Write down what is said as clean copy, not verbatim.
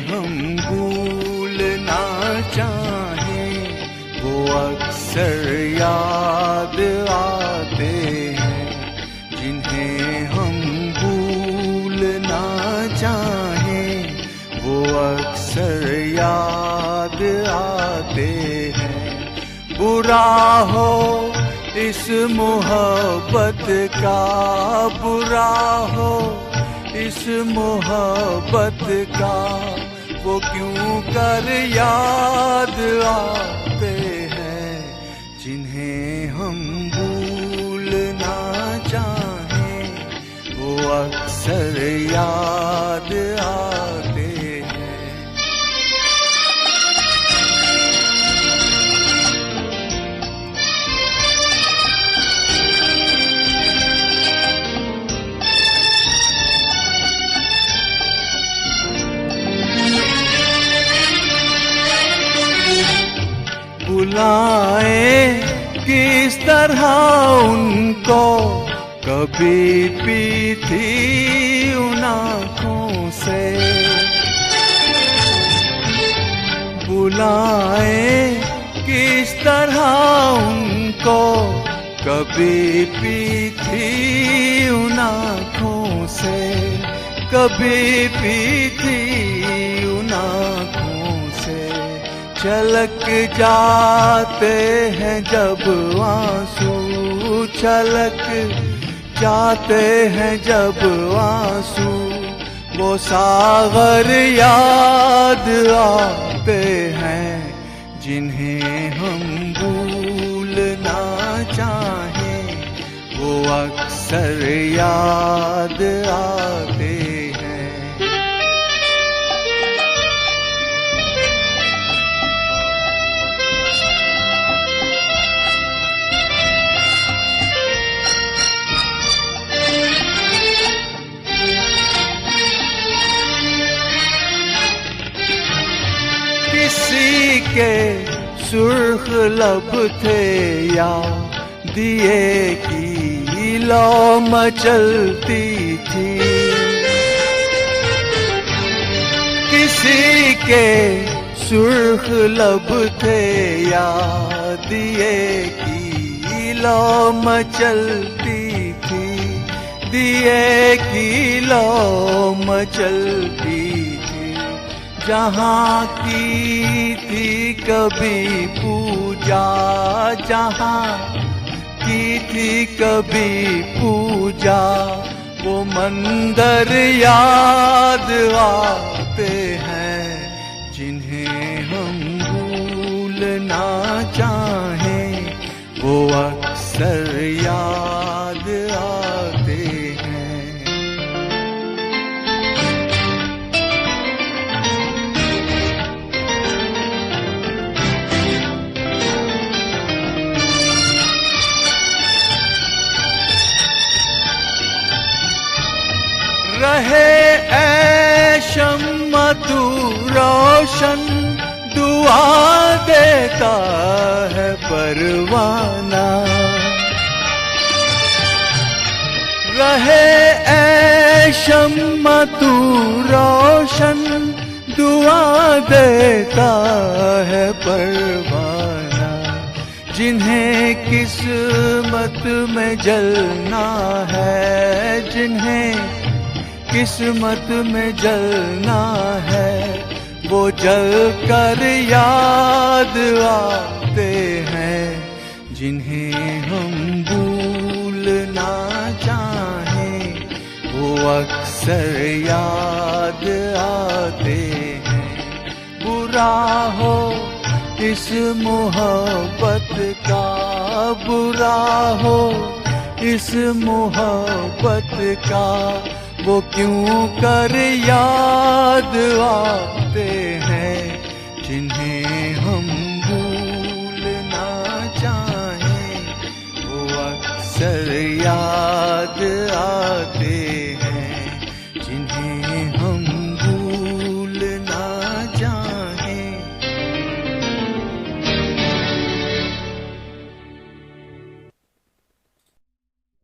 हम भूलना चाहें वो अक्सर याद आते हैं। जिन्हें हम भूलना चाहें वो अक्सर याद आते हैं। बुरा हो इस मोहब्बत का, बुरा हो इस मोहब्बत का, वो क्यों कर याद आते हैं। जिन्हें हम भूलना चाहें वो अक्सर याद आते हैं। बुलाएं किस तरह उनको, कभी पी थी उन आँखों से। बुलाएं किस तरह उनको, कभी पी थी उन आँखों से, कभी पी थी उन आँखों से। छलक जाते हैं जब आंसू, छलक जाते हैं जब आंसू, वो सागर याद आते हैं। जिन्हें हम भूलना चाहें वो अक्सर याद आते हैं। किसी के सुर्ख लब थे या दिए की लौ मचलती थी। किसी के सुर्ख लब थे या दिए की लौ मचलती थी, दिए की लौ मचलती थी। जहाँ की थी कभी पूजा, जहाँ की थी कभी पूजा, वो मंदिर याद आते हैं। जिन्हें हम भूलना चाहें वो अक्सर याद आते हैं। रहे ऐ शम्मा तू रोशन, दुआ देता है परवाना। रहे ऐ शम्मा तू रोशन, दुआ देता है परवाना। जिन्हें किस्मत में जलना है, जिन्हें किस्मत में जलना है, वो जल कर याद आते हैं। जिन्हें हम भूलना चाहें वो अक्सर याद आते हैं। बुरा हो इस मोहब्बत का, बुरा हो इस मोहब्बत का, वो क्यों कर याद आते हैं। जिन्हें हम भूलना चाहें वो अक्सर याद